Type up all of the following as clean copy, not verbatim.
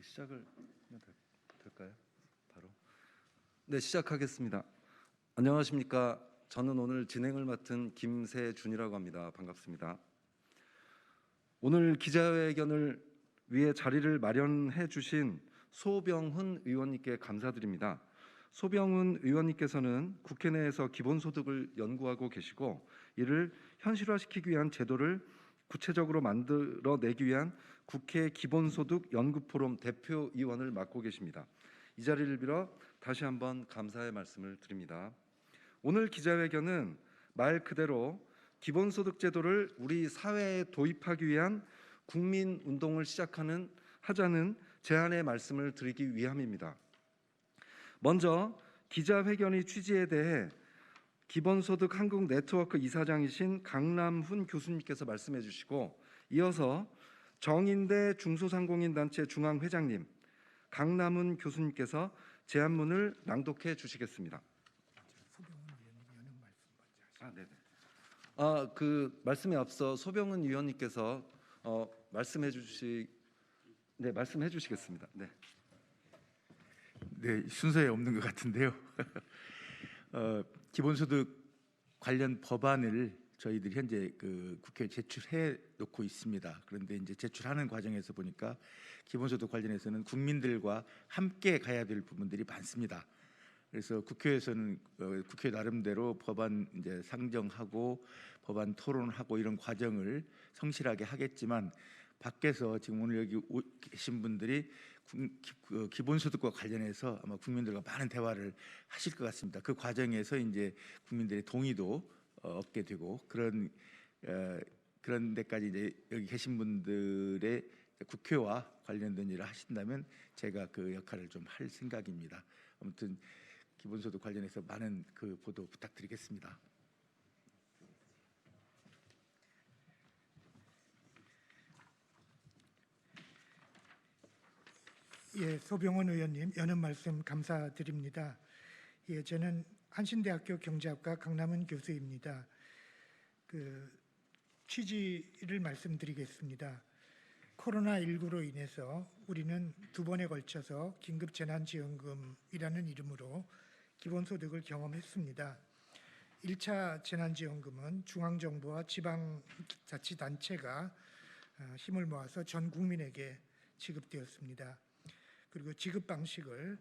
시작을 하면 될까요? 바로. 네, 시작하겠습니다. 안녕하십니까? 저는 오늘 진행을 맡은 김세준이라고 합니다. 반갑습니다. 오늘 기자회견을 위해 자리를 마련해 주신 소병훈 의원님께 감사드립니다. 소병훈 의원님께서는 국회 내에서 기본소득을 연구하고 계시고 이를 현실화시키기 위한 제도를 구체적으로 만들어내기 위한 국회 기본소득 연구포럼 대표위원을 맡고 계십니다. 이 자리를 빌어 다시 한번 감사의 말씀을 드립니다. 오늘 기자회견은 말 그대로 기본소득 제도를 우리 사회에 도입하기 위한 국민운동을 하자는 제안의 말씀을 드리기 위함입니다. 먼저 기자회견의 취지에 대해 기본소득 한국 네트워크 이사장이신 강남훈 교수님께서 말씀해 주시고 이어서 정인대 중소상공인단체 중앙회장님 강남훈 교수님께서 제안문을 낭독해 주시겠습니다. 그 말씀에 앞서 소병훈 위원님께서 말씀해 주시겠습니다. 네. 네, 순서에 없는 것 같은데요. 기본소득 관련 법안을 저희들이 현재 국회에 제출해 놓고 있습니다. 그런데 이제 제출하는 과정에서 보니까 기본소득 관련해서는 국민들과 함께 가야 될 부분들이 많습니다. 그래서 국회에서는 국회 나름대로 법안 이제 상정하고 법안 토론하고 이런 과정을 성실하게 하겠지만 밖에서 지금 오늘 여기 계신 분들이 기본소득과 관련해서 아마 국민들과 많은 대화를 하실 것 같습니다. 그 과정에서 이제 국민들의 동의도 얻게 되고 그런 데까지 이제 여기 계신 분들의 국회와 관련된 일을 하신다면 제가 그 역할을 좀 할 생각입니다. 아무튼 기본소득 관련해서 많은 그 보도 부탁드리겠습니다. 예, 소병훈 의원님 여는 말씀 감사드립니다. 예, 저는 한신대학교 경제학과 강남훈 교수입니다. 취지를 말씀드리겠습니다. 코로나19로 인해서 우리는 두 번에 걸쳐서 긴급재난지원금이라는 이름으로 기본소득을 경험했습니다. 1차 재난지원금은 중앙정부와 지방자치단체가 힘을 모아서 전 국민에게 지급되었습니다. 그리고 지급 방식을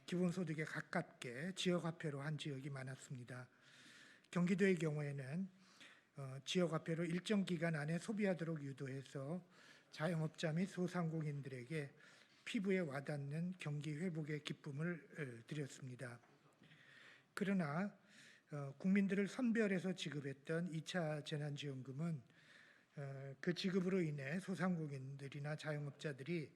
기본소득에 가깝게 지역화폐로 한 지역이 많았습니다. 경기도의 경우에는 지역화폐로 일정 기간 안에 소비하도록 유도해서 자영업자 및 소상공인들에게 피부에 와닿는 경기 회복의 기쁨을 드렸습니다. 그러나 국민들을 선별해서 지급했던 2차 재난지원금은 그 지급으로 인해 소상공인들이나 자영업자들이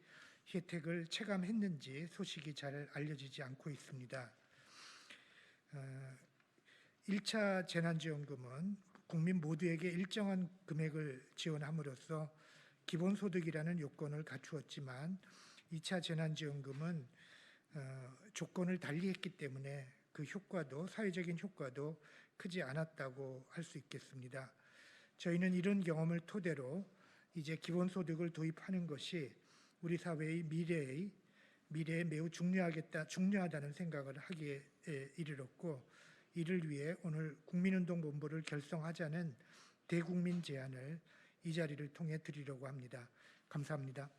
혜택을 체감했는지 소식이 잘 알려지지 않고 있습니다. 1차 재난지원금은 국민 모두에게 일정한 금액을 지원함으로써 기본소득이라는 요건을 갖추었지만 2차 재난지원금은 조건을 달리했기 때문에 그 효과도 사회적인 효과도 크지 않았다고 할 수 있겠습니다. 저희는 이런 경험을 토대로 이제 기본소득을 도입하는 것이 우리 사회의 미래에 매우 중요하다는 생각을 하기에 이르렀고 이를 위해 오늘 국민운동본부를 결성하자는 대국민 제안을 이 자리를 통해 드리려고 합니다. 감사합니다.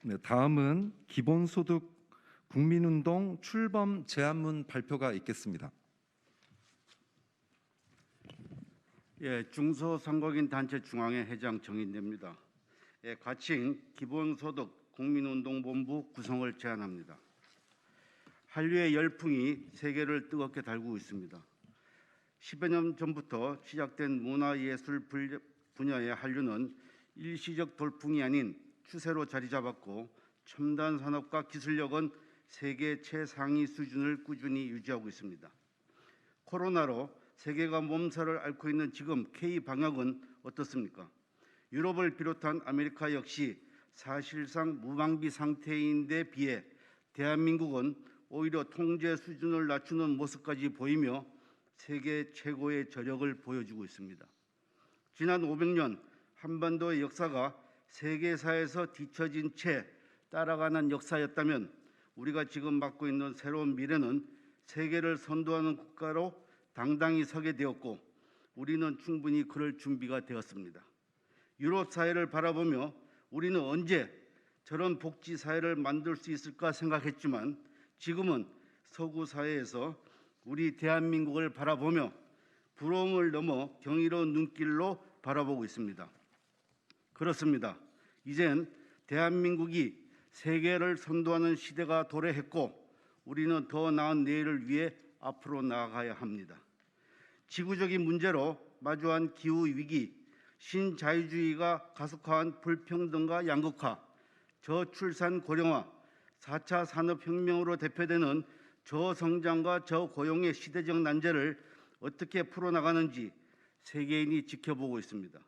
네, 다음은 기본소득 국민운동 출범 제안문 발표가 있겠습니다. 예, 중소상공인단체 중앙회 회장 정인대입니다. 예, 과칭 기본소득 국민운동본부 구성을 제안합니다. 한류의 열풍이 세계를 뜨겁게 달구고 있습니다. 10여 년 전부터 시작된 문화예술 분야의 한류는 일시적 돌풍이 아닌 추세로 자리 잡았고 첨단 산업과 기술력은 세계 최상위 수준을 꾸준히 유지하고 있습니다. 코로나로 세계가 몸살을 앓고 있는 지금 K 방역은 어떻습니까? 유럽을 비롯한 아메리카 역시 사실상 무방비 상태인데 비해 대한민국은 오히려 통제 수준을 낮추는 모습까지 보이며 세계 최고의 저력을 보여주고 있습니다. 지난 500년 한반도의 역사가 세계사에서 뒤처진 채 따라가는 역사였다면 우리가 지금 맞고 있는 새로운 미래는 세계를 선도하는 국가로 당당히 서게 되었고 우리는 충분히 그럴 준비가 되었습니다. 유럽 사회를 바라보며 우리는 언제 저런 복지 사회를 만들 수 있을까 생각했지만 지금은 서구 사회에서 우리 대한민국을 바라보며 부러움을 넘어 경이로운 눈길로 바라보고 있습니다. 그렇습니다. 이젠 대한민국이 세계를 선도하는 시대가 도래했고 우리는 더 나은 내일을 위해 앞으로 나아가야 합니다. 지구적인 문제로 마주한 기후위기, 신자유주의가 가속화한 불평등과 양극화, 저출산 고령화, 4차 산업혁명으로 대표되는 저성장과 저고용의 시대적 난제를 어떻게 풀어나가는지 세계인이 지켜보고 있습니다.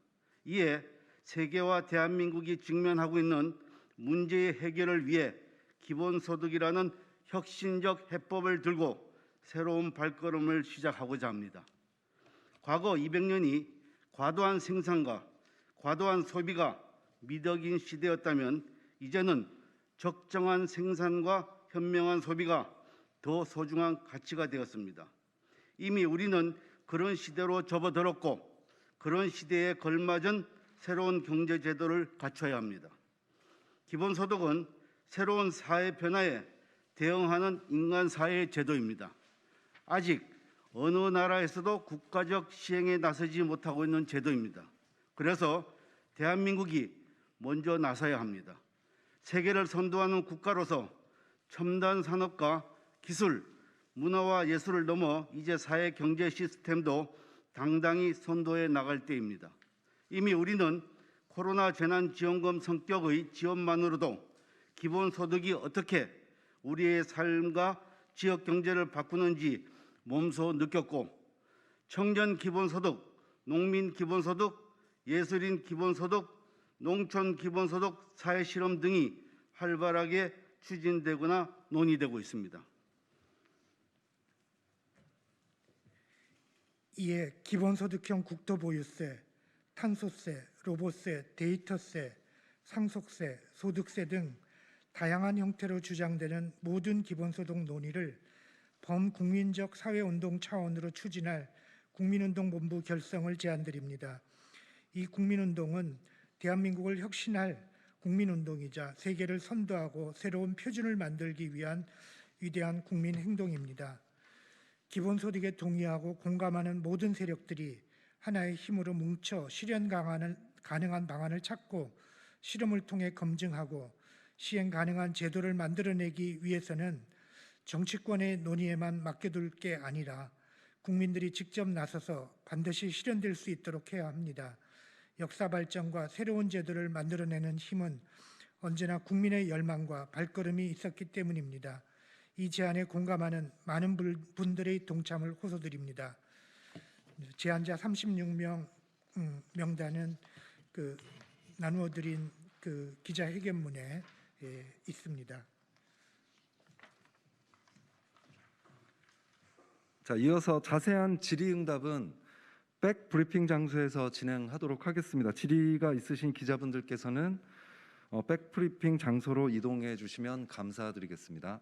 이에 세계와 대한민국이 직면하고 있는 문제의 해결을 위해 기본소득이라는 혁신적 해법을 들고 새로운 발걸음을 시작하고자 합니다. 과거 200년이 과도한 생산과 과도한 소비가 미덕인 시대였다면 이제는 적정한 생산과 현명한 소비가 더 소중한 가치가 되었습니다. 이미 우리는 그런 시대로 접어들었고 그런 시대에 걸맞은 새로운 경제 제도를 갖춰야 합니다. 기본소득은 새로운 사회 변화에 대응하는 인간 사회의 제도입니다. 아직 어느 나라에서도 국가적 시행에 나서지 못하고 있는 제도입니다. 그래서 대한민국이 먼저 나서야 합니다. 세계를 선도하는 국가로서 첨단 산업과 기술, 문화와 예술을 넘어 이제 사회 경제 시스템도 당당히 선도해 나갈 때입니다. 이미 우리는 코로나 재난지원금 성격의 지원만으로도 기본소득이 어떻게 우리의 삶과 지역 경제를 바꾸는지 몸소 느꼈고 청년 기본소득, 농민 기본소득, 예술인 기본소득, 농촌 기본소득 사회실험 등이 활발하게 추진되거나 논의되고 있습니다. 이에 기본소득형 국토보유세, 탄소세, 로봇세, 데이터세, 상속세, 소득세 등 다양한 형태로 주장되는 모든 기본소득 논의를 범국민적 사회운동 차원으로 추진할 국민운동본부 결성을 제안드립니다. 이 국민운동은 대한민국을 혁신할 국민운동이자 세계를 선도하고 새로운 표준을 만들기 위한 위대한 국민행동입니다. 기본소득에 동의하고 공감하는 모든 세력들이 하나의 힘으로 뭉쳐 실현 가능한 방안을 찾고 실험을 통해 검증하고 시행 가능한 제도를 만들어내기 위해서는 정치권의 논의에만 맡겨둘 게 아니라 국민들이 직접 나서서 반드시 실현될 수 있도록 해야 합니다. 역사 발전과 새로운 제도를 만들어내는 힘은 언제나 국민의 열망과 발걸음이 있었기 때문입니다. 이 제안에 공감하는 많은 분들의 동참을 호소드립니다. 제안자 36명 명단은 나누어드린 기자회견문에 있습니다. 자, 이어서 자세한 질의응답은 백브리핑 장소에서 진행하도록 하겠습니다. 질의가 있으신 기자분들께서는 백브리핑 장소로 이동해 주시면 감사드리겠습니다.